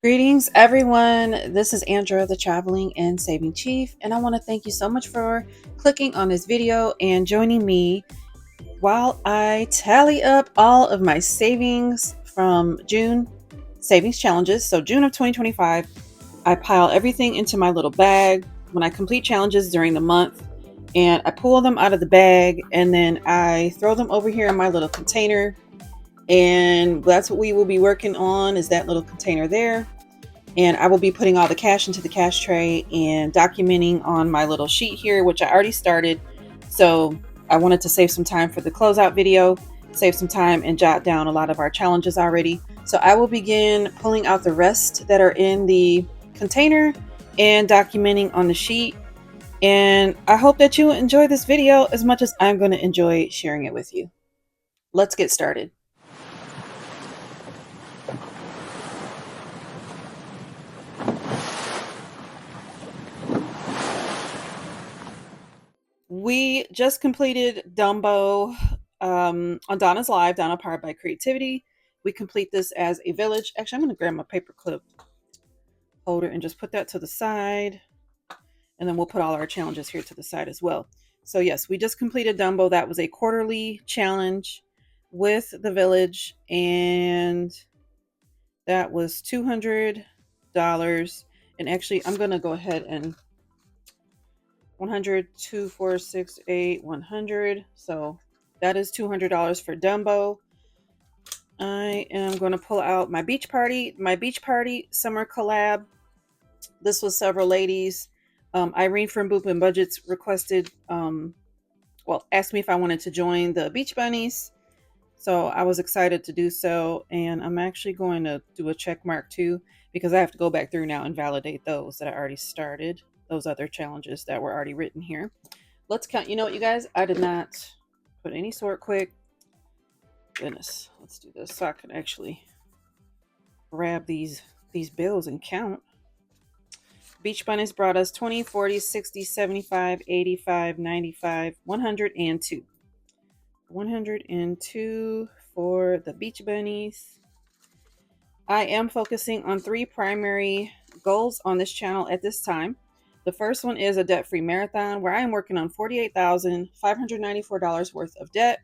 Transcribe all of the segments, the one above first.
Greetings, everyone. This is Andra, the Traveling and Saving Chief, and I want to thank you so much for clicking on this video and joining me while I tally up all of my savings from June savings challenges. So, June of 2025, I pile everything into my little bag when I complete challenges during the month, and I pull them out of the bag and then I throw them over here in my little container. And that's what we will be working on, is that little container there. And I will be putting all the cash into the cash tray and documenting on my little sheet here, which I already started. So I wanted to save some time for the closeout video, save some time and jot down a lot of our challenges already. So I will begin pulling out the rest that are in the container and documenting on the sheet. And I hope that you enjoy this video as much as I'm going to enjoy sharing it with you. Let's get started. We just completed Dumbo on Donna's Live, Donna Powered by Creativity. We complete this as a village. Actually, I'm going to grab my paper clip holder and just put that to the side. And then we'll put all our challenges here to the side as well. So yes, we just completed Dumbo. That was a quarterly challenge with the village. And that was $200. And actually, I'm going to go ahead and 100, 2, 4, 6, 8, 100. So that is $200 for Dumbo. I am going to pull out my beach party summer collab. This was several ladies. Irene from Boop and Budgets requested, asked me if I wanted to join the Beach Bunnies. So I was excited to do so. And I'm actually going to do a check mark too, because I have to go back through now and validate those that I already started. Those other challenges that were already written here. Let's count. You know what, you guys? I did not put any sort quick. Goodness. Let's do this so I can actually grab these bills and count. Beach Bunnies brought us 20, 40, 60, 75, 85, 95, 102. 102 for the Beach Bunnies. I am focusing on 3 primary goals on this channel at this time. The first one is a debt-free marathon, where I am working on $48,594 worth of debt.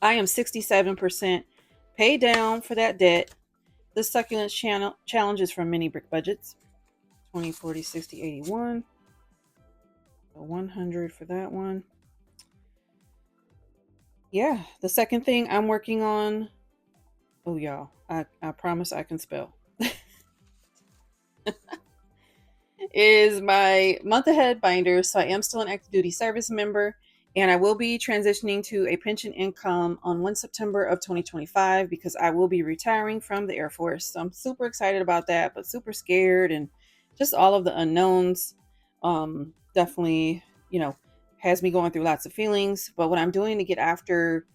I am 67% paid down for that debt. The succulent challenge is from Mini Brick Budgets. 20, 40, 60, 81. So 100 for that one. Yeah, the second thing I'm working on, oh y'all, I promise I can spell, is my month ahead binder. So I am still an active duty service member, and I will be transitioning to a pension income on 1 September of 2025, because I will be retiring from the Air Force. So I'm super excited about that, but super scared, and just all of the unknowns definitely, has me going through lots of feelings. But what I'm doing to get after,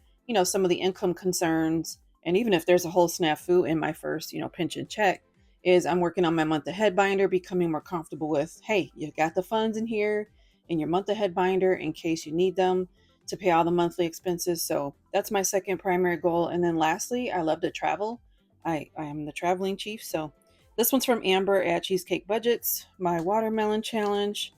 some of the income concerns, and even if there's a whole snafu in my first, pension check, is I'm working on my month ahead binder, becoming more comfortable with, hey, you got the funds in here in your month ahead binder in case you need them to pay all the monthly expenses. So that's my second primary goal. And then lastly, I love to travel. I am the traveling chief. So this one's from Amber at Cheesecake Budgets, my watermelon challenge.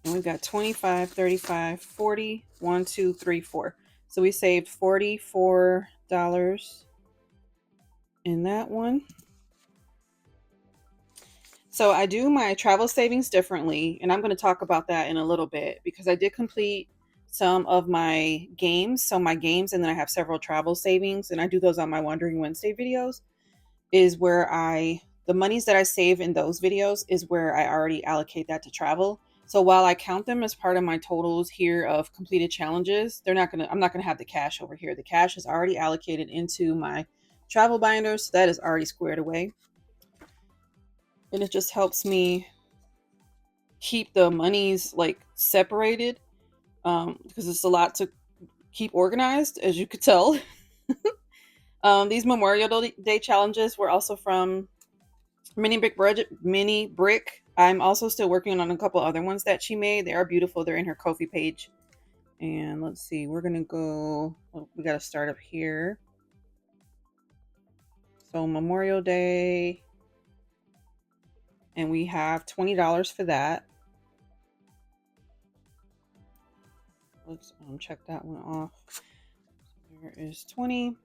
And we've got 25, 35, 40, 1, 2, 3, 4. So we saved $44 in that one. So I do my travel savings differently, and I'm going to talk about that in a little bit, because I did complete some of my games. So my games, and then I have several travel savings, and I do those on my Wandering Wednesday videos, is where the monies that I save in those videos is where I already allocate that to travel. So while I count them as part of my totals here of completed challenges, I'm not gonna have the cash over here. The cash is already allocated into my travel binders. So that is already squared away. And it just helps me keep the monies separated, because it's a lot to keep organized, as you could tell. These Memorial Day challenges were also from Mini Brick. I'm also still working on a couple other ones that she made. They are beautiful. They're in her Ko-fi page. And let's see, we're gonna go, well, we gotta start up here. So Memorial Day, and we have $20 for that. Let's check that one off. So there is 20.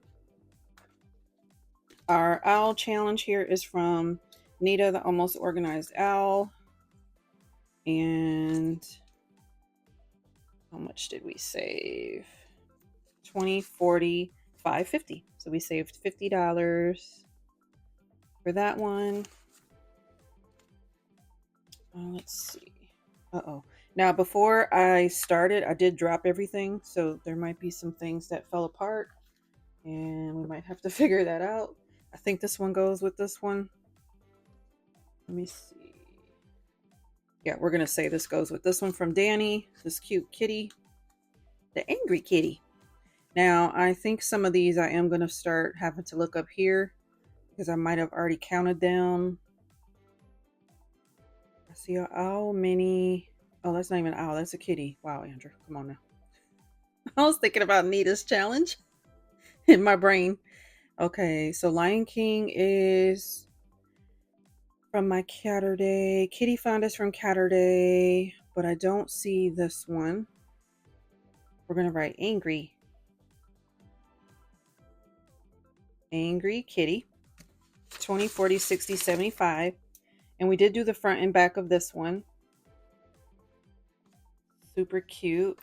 Our owl challenge here is from Nita, the Almost Organized Owl. And how much did we save? 20, 40, 550. So we saved $50 for that one. Let's see. Uh-oh. Now, before I started, I did drop everything. So there might be some things that fell apart. And we might have to figure that out. I think this one goes with this one. Let me see. Yeah, we're going to say this goes with this one from Danny. This cute kitty. The angry kitty. Now, I think some of these I am going to start having to look up here because I might have already counted them. I see an owl mini. Oh, that's not even an owl. That's a kitty. Wow, Andrew. Come on now. I was thinking about Nita's challenge in my brain. Okay, so Lion King is from my Catterday. Kitty Found is from Catterday, but I don't see this one. We're going to write angry. Angry kitty. 20, 40, 60, 75. And we did do the front and back of this one. Super cute.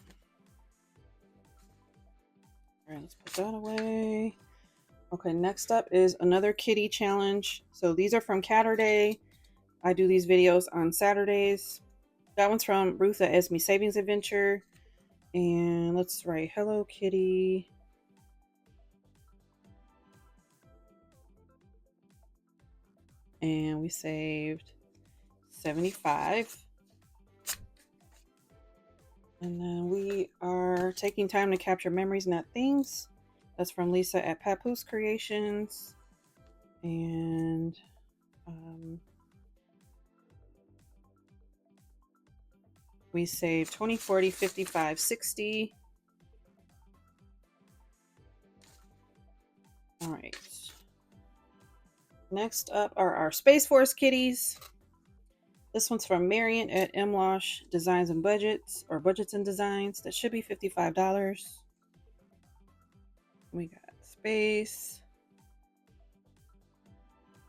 All right, let's put that away. Okay, next up is another kitty challenge. So these are from Catterday. I do these videos on Saturdays. That one's from Ruth at Esme Savings Adventure. And let's write Hello Kitty. And we saved 75. And then we are taking time to capture memories, not things. That's from Lisa at Papoose Creations. And we saved 20, 40, 55, 60. All right. Next up are our Space Force kitties. This one's from Marion at MLosh Designs and Budgets, or Budgets and Designs. That should be $55. We got space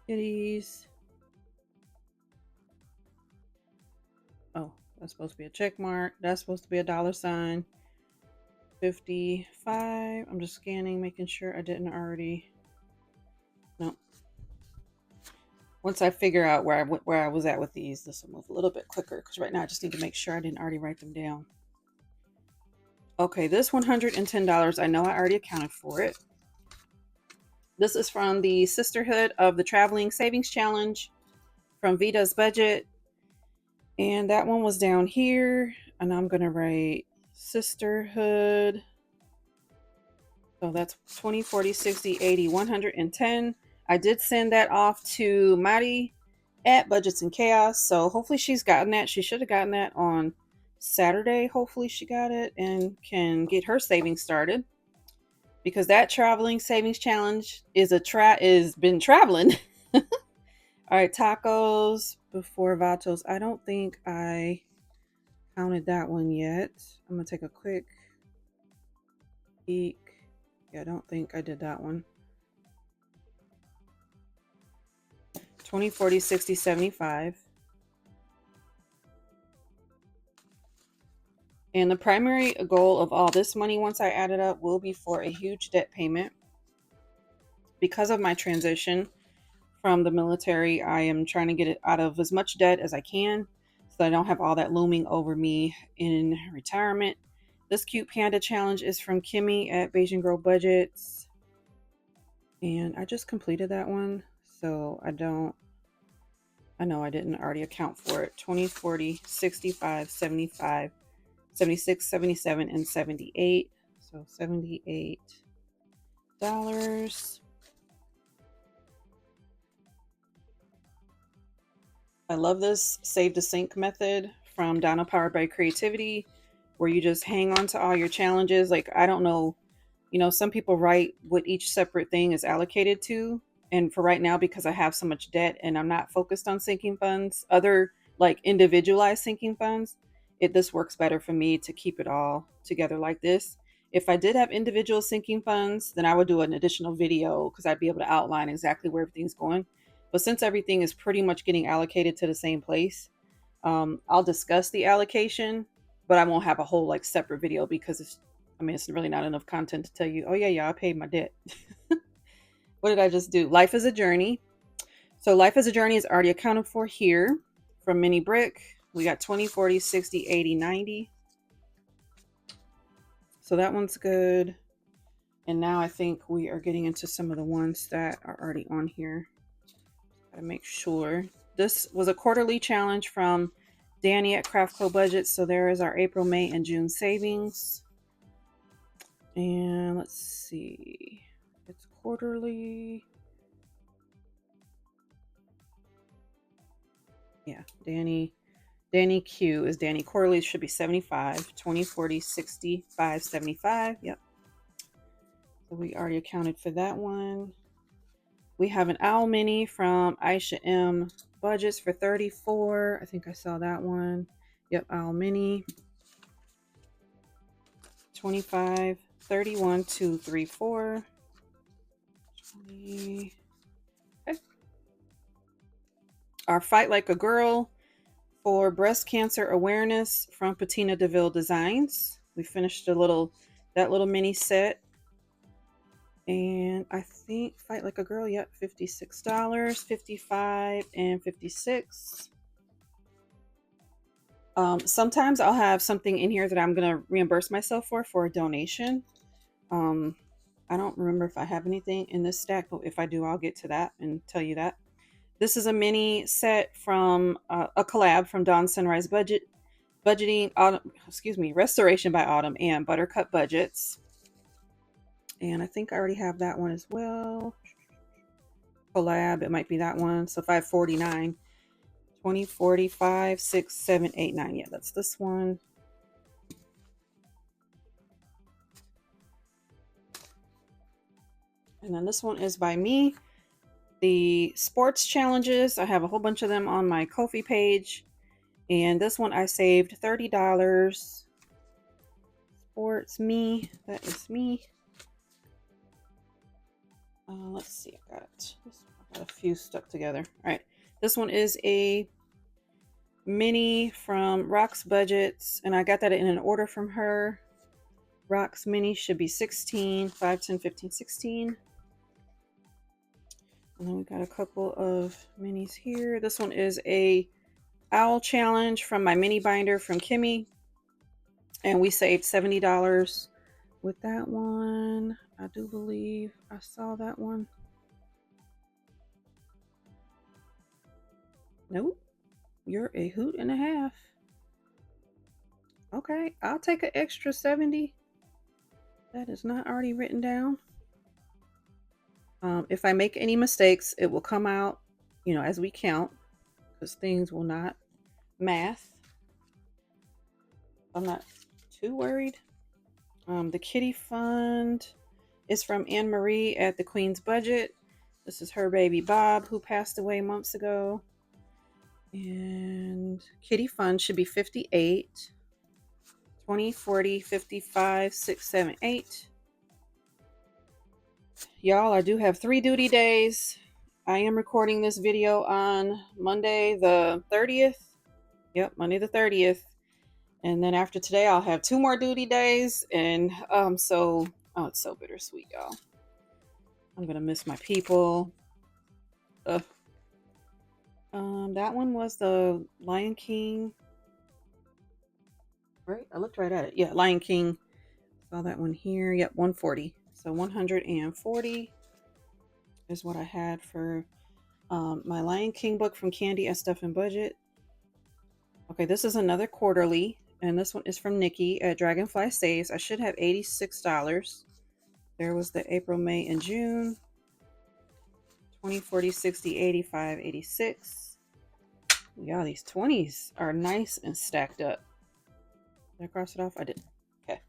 kitties. Oh, that's supposed to be a check mark. That's supposed to be a $sign. 55. I'm just scanning, making sure I didn't already. No. Once I figure out where I was at with these, this will move a little bit quicker because right now I just need to make sure I didn't already write them down. Okay, this $110, I know I already accounted for it. This is from the Sisterhood of the Traveling Savings Challenge from Vita's Budget. And that one was down here. And I'm going to write Sisterhood. So that's 20, 40, 60, 80, 110. I did send that off to Mari at Budgets and Chaos. So hopefully she's gotten that. She should have gotten that on Saturday. Hopefully she got it and can get her savings started. Because that traveling savings challenge is been traveling. All right, tacos before Vatos. I don't think I counted that one yet. I'm gonna take a quick peek. Yeah, I don't think I did that one. 20, 40, 60, 75. And the primary goal of all this money, once I add it up, will be for a huge debt payment. Because of my transition from the military, I am trying to get it out of as much debt as I can so I don't have all that looming over me in retirement. This cute panda challenge is from Kimmie at Beijing Girl Budgets. And I just completed that one. So I know I didn't already account for it. 20, 40, 65, 75, 76, 77, and 78. So $78. I love this save to sync method from Donna Powered by Creativity. where you just hang on to all your challenges. Like, I don't know, you know, some people write what each separate thing is allocated to. And for right now, because I have so much debt and I'm not focused on sinking funds, other like individualized sinking funds, this works better for me to keep it all together like this. If I did have individual sinking funds, then I would do an additional video because I'd be able to outline exactly where everything's going. But since everything is pretty much getting allocated to the same place, I'll discuss the allocation, but I won't have a whole like separate video because it's really not enough content to tell you, oh yeah, I paid my debt. What did I just do? Life is a journey. So life is a journey is already accounted for here from Mini Brick. We got 20, 40, 60, 80, 90. So that one's good. And now I think we are getting into some of the ones that are already on here. Gotta make sure. This was a quarterly challenge from Danny at Craft Co Budget. So there is our April, May, and June savings. And let's see. It's quarterly. Yeah, Danny Q is Danny. Quarterly should be 75, 20, 40, 65, 75. Yep. So we already accounted for that one. We have an Owl Mini from Aisha M Budgets for 34. I think I saw that one. Yep, Owl Mini. 25, 31, 2, 3, 4. 20. Okay. Our Fight Like a Girl for breast cancer awareness from Patina DeVille Designs. We finished that little mini set. And I think Fight Like a Girl, yep, $56, 55, and 56. Sometimes I'll have something in here that I'm going to reimburse myself for a donation. I don't remember if I have anything in this stack, but if I do, I'll get to that and tell you that. This is a mini set from a collab from Dawn Sunrise Budgeting, Restoration by Autumn and Buttercup Budgets. And I think I already have that one as well. Collab, it might be that one. So 549, 20, 45, 6, 7, 8, 9. Yeah, that's this one. And then this one is by me. The sports challenges, I have a whole bunch of them on my Ko-fi page. And this one I saved $30. Sports me, that is me. Let's see, I got a few stuck together. All right, this one is a mini from Rock's Budgets, and I got that in an order from her. Rock's mini should be 16, 5, 10, 15, 16. And then we got a couple of minis here. This one is a owl challenge from my mini binder from Kimmie, and we saved $70 with that one. I do believe I saw that one. Nope. You're a hoot and a half. Okay, I'll take an extra 70. That is not already written down. If I make any mistakes, it will come out, as we count, because things will not math. I'm not too worried. The kitty fund is from Anne Marie at the Queen's Budget. This is her baby Bob, who passed away months ago. And kitty fund should be 58, 20, 40, 55, 6, 7, 8. Y'all, I do have 3 duty days. I am recording this video on Monday the 30th. Yep, Monday the 30th. And then after today, I'll have 2 more duty days. And it's so bittersweet, y'all. I'm going to miss my people. That one was the Lion King. Right? I looked right at it. Yeah, Lion King. Saw that one here. Yep, 140. So 140 is what I had for my Lion King book from Candy at Stuff and Budget. Okay, this is another quarterly, and this one is from Nikki at Dragonfly Saves. I should have $86. There was the April, May, and June. 20, 40, 60, 85, 86. Yeah, these 20s are nice and stacked up. Did I cross it off? I did. Okay.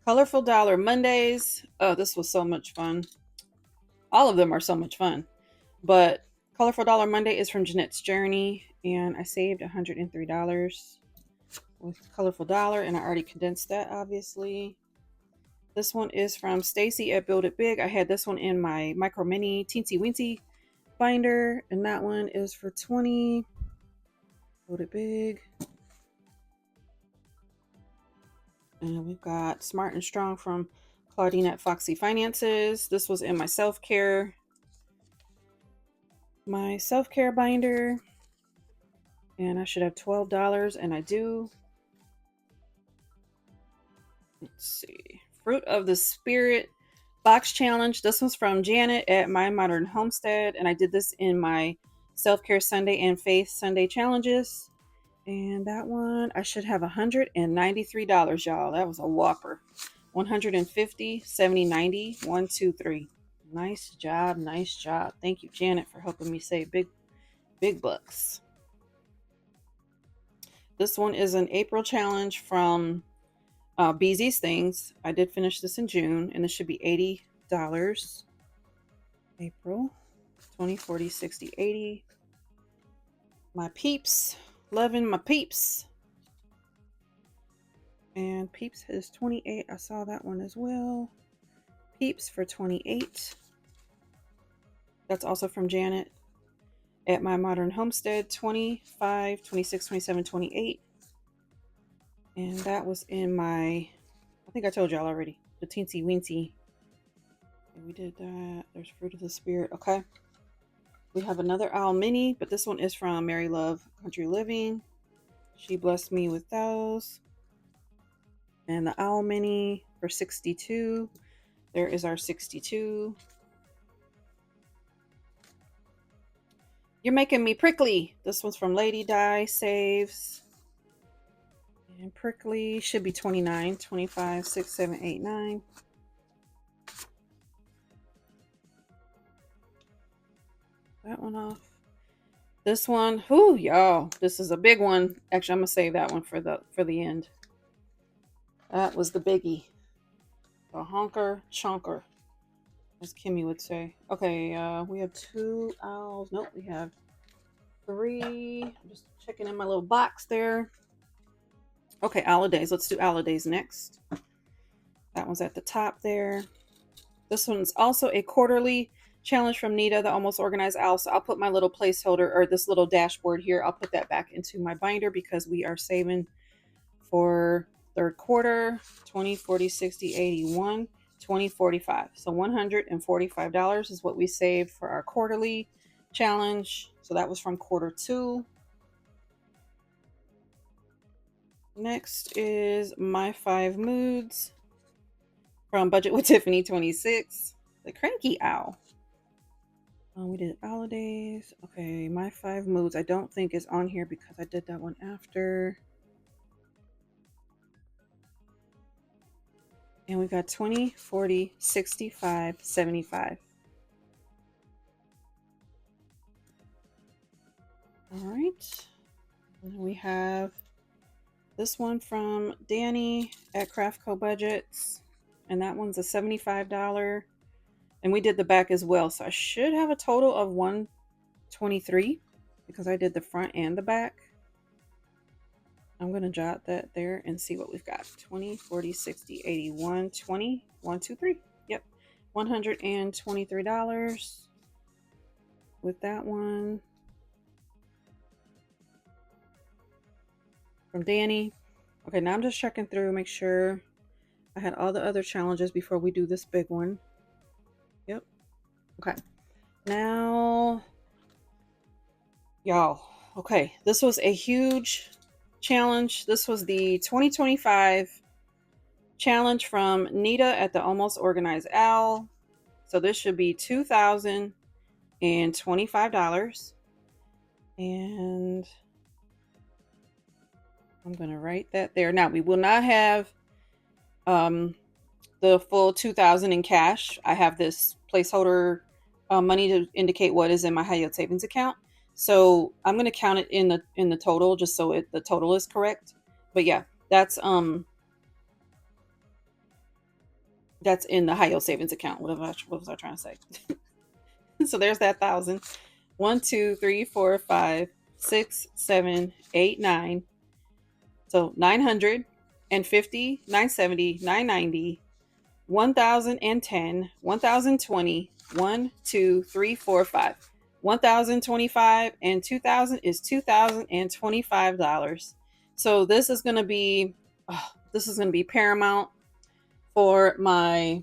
Colorful Dollar Mondays. Oh, this was so much fun. All of them are so much fun. But Colorful Dollar Monday is from Jeanette's Journey, and I saved $103 with Colorful Dollar, and I already condensed that, obviously. This one is from Stacy at Build It Big. I had this one in my Micro Mini Teensy Weensy binder, and that one is for 20. Build It Big. And we've got Smart and Strong from Claudine at Foxy Finances. This was in my self-care binder. And I should have $12, and I do. Let's see. Fruit of the Spirit box challenge. This one's from Janet at My Modern Homestead, and I did this in my Self-Care Sunday and Faith Sunday challenges. And that one, I should have $193, y'all. That was a whopper. 150, 70, 90, 1, 2, 3. Nice job, nice job. Thank you, Janet, for helping me save big bucks. This one is an April challenge from BZ's Things. I did finish this in June, and this should be $80. April 20, 40, 60, 80. My peeps. Loving my peeps. And peeps is 28. I saw that one as well. Peeps for 28. That's also from Janet at My Modern Homestead. 25, 26, 27, 28. And that was in my, I think I told y'all already, the Teensy Weensy. We did that. There's Fruit of the Spirit. Okay. We have another Owl Mini, but this one is from Mary Love Country Living. She blessed me with those. And the Owl Mini for 62. There is our 62. You're making me prickly. This one's from Lady Di Saves. And prickly should be 29, 25, 6, 7, 8, 9. That one off. This one, whoo, y'all, this is a big one. Actually, I'm gonna save that one for the end. That was the biggie. The honker chonker, as Kimmie would say. Okay, we have 2 owls. Nope, we have 3. I'm just checking in my little box there. Okay, Owl Days. Let's do Owl Days next. That one's at the top there. This one's also a quarterly challenge from Nita, the Almost Organized Owl. So I'll put my little placeholder, or this little dashboard here, I'll put that back into my binder because we are saving for third quarter. 20, 40, 60, 81, 20, 45. So $145 is what we saved for our quarterly challenge. So that was from quarter 2. Next is My 5 Moods from Budget with Tiffany 26. The Cranky Owl. We did holidays. Okay, My 5 Moods I don't think is on here because I did that one after. And we got 20, 40, 65, 75. All right. And then we have this one from Danny at Craftco Budgets. And that one's a $75. And we did the back as well. So I should have a total of 123 because I did the front and the back. I'm going to jot that there and see what we've got. 20, 40, 60, 81, 20, 1, 2, 3. Yep. $123 with that one. From Danny. Okay, now I'm just checking through, make sure I had all the other challenges before we do this big one. Yep. Okay. Now, y'all, okay, this was a huge challenge. This was the 2025 challenge from Nita at the Almost Organized Owl. So this should be $2,025. And I'm going to write that there. Now, we will not have the full $2,000 in cash. I have this placeholder money to indicate what is in my high yield savings account. So I'm going to count it in the total just so the total is correct. But yeah, That's in the high yield savings account. What was I trying to say? So there's that 1,000. 1, 2, 3, 4, 5, 6, 7, 8, 9. So 950, 970, 990, 1,010, 1,020, 1, 2, 3, 4, 5. 1,025 and 2,000 is $2,025. So this is gonna be paramount for my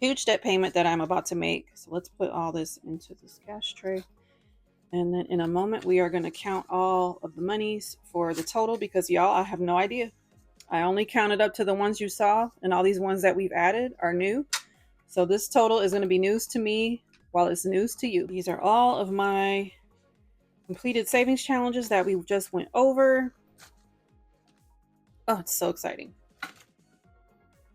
huge debt payment that I'm about to make. So let's put all this into this cash tray. And then in a moment, we are going to count all of the monies for the total because y'all, I have no idea. I only counted up to the ones you saw, and all these ones that we've added are new. So this total is going to be news to me while it's news to you. These are all of my completed savings challenges that we just went over. Oh, it's so exciting.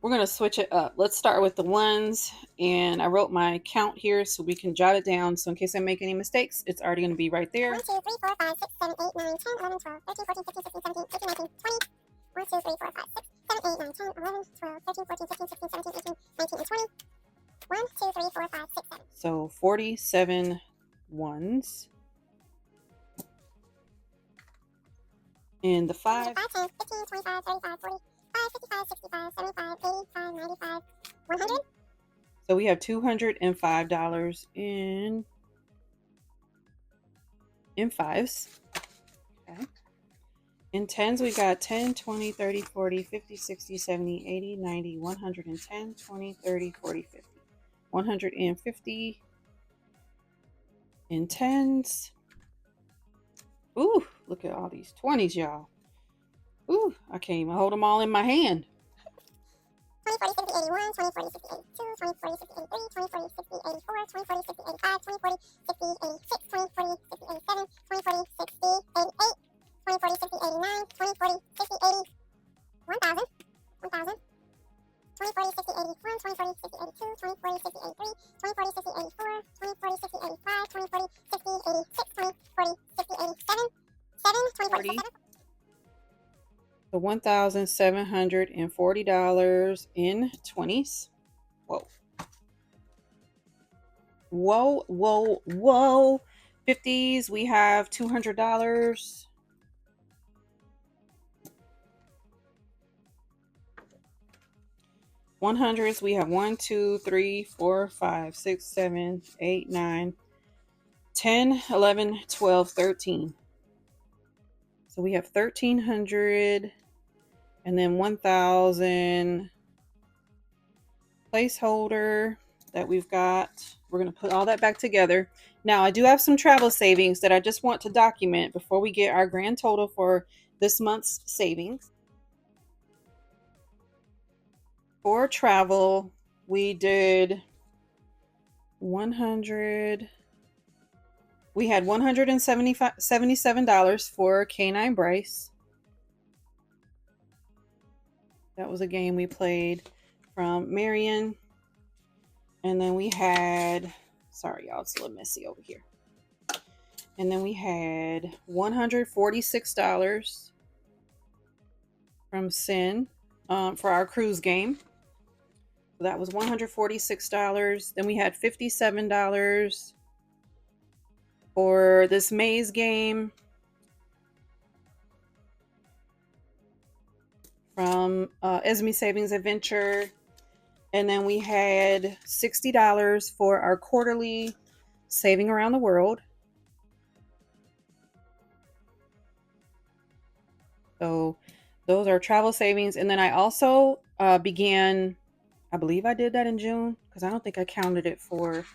We're going to switch it up. Let's start with the ones. And I wrote my count here so we can jot it down. So in case I make any mistakes, it's already going to be right there. 1, 2, 3, 4, 5, 6, 7, 8, 9, 10, 11, 12, 13, 14, 15, 16, 17, 18, 19, 20. 1, 2, 3, 4, 5, 6, 7, 8, 9, 10, 11, 12, 13, 14, 15, 16, 17, 18, 19, and 20. 1, 2, 3, 4, 5, 6, 7. So 47 ones. And the 5. 5, 10, 15, 25, 35, 40. 55, 65, 75, 85, 95, 100. So we have $205 in fives. Okay. In tens, we got 10, 20, 30, 40, 50, 60, 70, 80, 90, 110, 20, 30, 40, 50. 150 in tens. Ooh, look at all these 20s, y'all. Ooh, I can't even hold them all in my hand. 20, 40, 60, 81, 20, 40, 60, 82, 20, 40, 60, 83, 20, 40, 60, 84, 20, 40, 60, 85, 20, 40, 60, 86, 20, 40, 60, 87, 20, 40, 60, 88, 20, 40, 60, 89, 20, 40, 60, 80, 1,000, 1,000, 20, 40, 60, 81, 20, 40, 60, 82, 20, 40, 60, 83, 20, 40, 60, 84, 20, 40, 60, 85, 20, 40, 60, 86, 20, 40, 60, 87, 7, 20, 40, 7. So $1,740 in 20s. Whoa. Whoa, whoa, whoa. 50s, we have $200. 100s, we have 1, 2, 3, 4, 5, 6, 7, 8, 9, 10, 11, 12, 13. So we have 1,300 and then 1,000 placeholder that we've got. We're going to put all that back together. Now, I do have some travel savings that I just want to document before we get our grand total for this month's savings. For travel, we did 100. We had $177 for Canine Bryce. That was a game we played from Marion. And then we had, sorry y'all, it's a little messy over here. And then we had $146 from Sin for our cruise game. So that was $146. Then we had $57 for this maze game from Esme Savings Adventure. And then we had $60 for our quarterly Saving Around the World. So those are travel savings. And then I also began, I believe I did that in June because I don't think I counted it for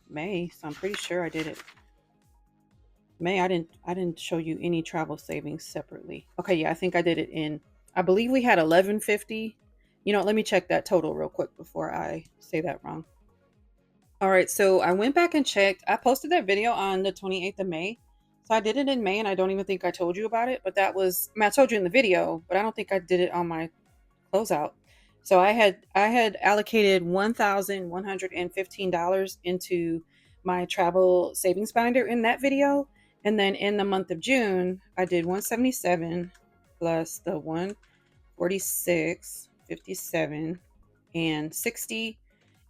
May. So I'm pretty sure I did it. May, I didn't show you any travel savings separately. Okay, yeah, I think I did it in, I believe we had $1,150. You know, let me check that total real quick before I say that wrong. All right, so I went back and checked. I posted that video on the 28th of May. So I did it in May, and I don't even think I told you about it. But that was, I mean, I told you in the video, but I don't think I did it on my closeout. So I had allocated $1,115 into my travel savings binder in that video. And then in the month of June, I did 177 plus the 46, 57, and 60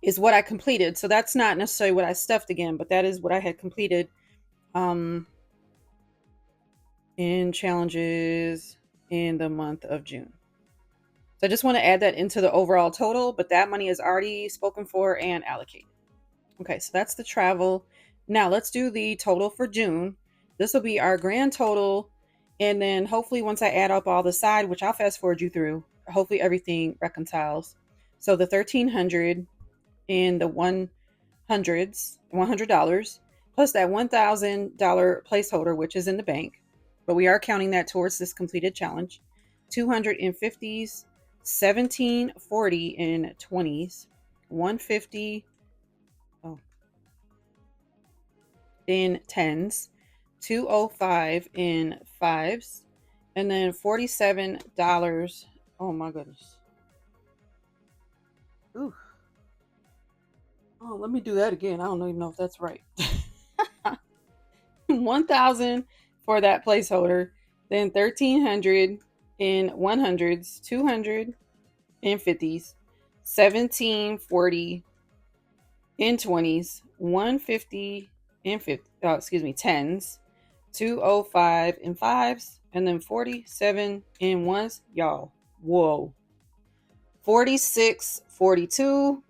is what I completed. So that's not necessarily what I stuffed again, but that is what I had completed in challenges in the month of June. So I just want to add that into the overall total, but that money is already spoken for and allocated. Okay, so that's the travel. Now let's do the total for June. This will be our grand total. And then hopefully once I add up all the side, which I'll fast forward you through, hopefully everything reconciles. So the 1,300 and the $100 plus that $1,000 placeholder, which is in the bank, but we are counting that towards this completed challenge. 250s, 1740 in 20s, 150 in 10s, 205 in 5s, and then $47. Oh my goodness. Ooh. Oh, let me do that again. I don't even know if that's right. 1,000 for that placeholder, then 1,300 in 100s, 200 in 50s, 1740 in 20s, 150 in 10s, 205 in 5s, and then 47 in 1s. Y'all, whoa. 46, 42.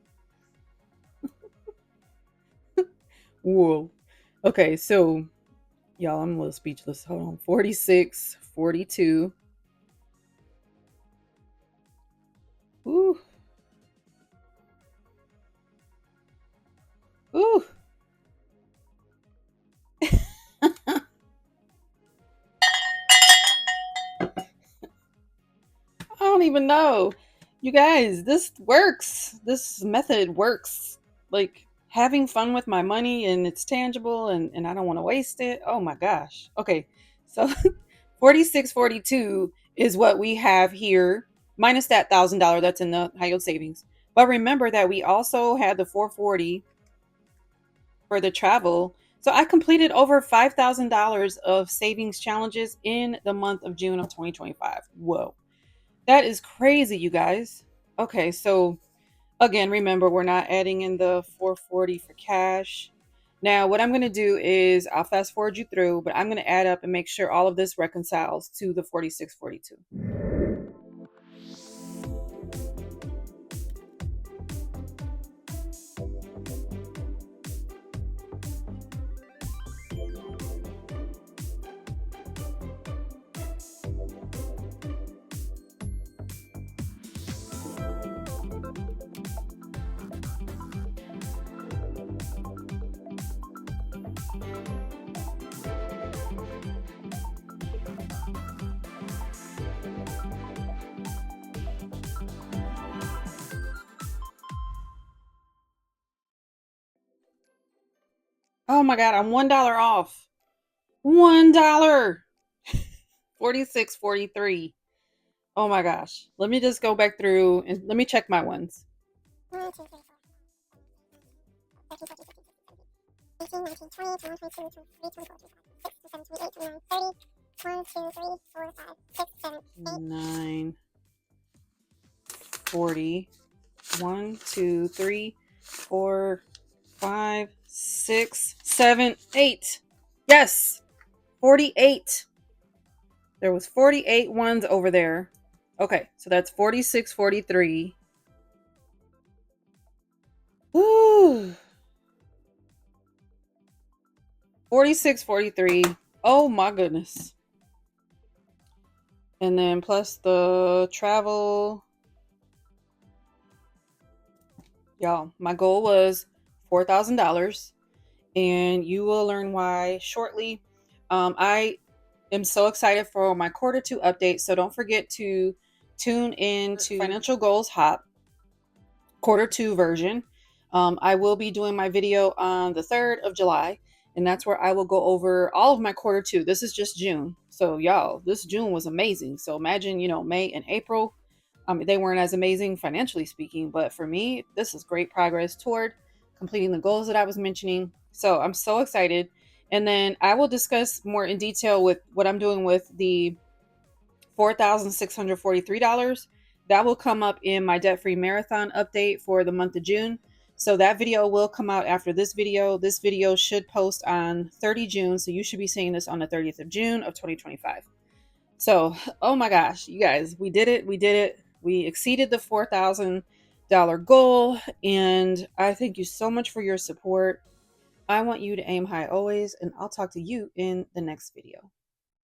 Whoa. Okay, so y'all, I'm a little speechless. Hold on. 46, 42. Ooh. Ooh. I don't even know. You guys, this works. This method works. Like having fun with my money, and it's tangible, and I don't want to waste it. Oh my gosh. Okay. So 46, 42 is what we have here, minus that $1,000 that's in the high yield savings. But remember that we also had the 440 for the travel. So I completed over $5,000 of savings challenges in the month of June of 2025. Whoa. That is crazy, you guys. Okay, so again, remember, we're not adding in the 440 for cash. Now, what I'm going to do is I'll fast forward you through, but I'm going to add up and make sure all of this reconciles to the 4642. Oh my God, I'm $1 off. $1. 4643. Oh my gosh. Let me just go back through and let me check my ones. 1, 2, 3, 4, 18, 19, 20, 21, 22, 23, 24, 25, 26, 27, 28, 29, 30. 1, 2, 3, 4, 5, 6, 7, 8, 9, 40. 1, 2, 3, 4, 5, 6, 7, 8. Yes, 48. There was 48 ones over there. Okay, so that's 46, 43. Woo. 46, 43. Oh my goodness. And then plus the travel. Y'all, my goal was $4,000, and you will learn why shortly. I am so excited for my Q2 update, so don't forget to tune in to Financial Goals Hop Q2 version. I will be doing my video on the 3rd of July, and that's where I will go over all of my Q2. This is just June. So y'all, this June was amazing. So imagine, May and April. They weren't as amazing financially speaking, but for me, this is great progress toward completing the goals that I was mentioning. So I'm so excited. And then I will discuss more in detail with what I'm doing with the $4,643. That will come up in my debt-free marathon update for the month of June. So that video will come out after this video. This video should post on 30 June. So you should be seeing this on the 30th of June of 2025. So, oh my gosh, you guys, we did it. We did it. We exceeded the $4,000 goal. And I thank you so much for your support. I want you to aim high always, and I'll talk to you in the next video.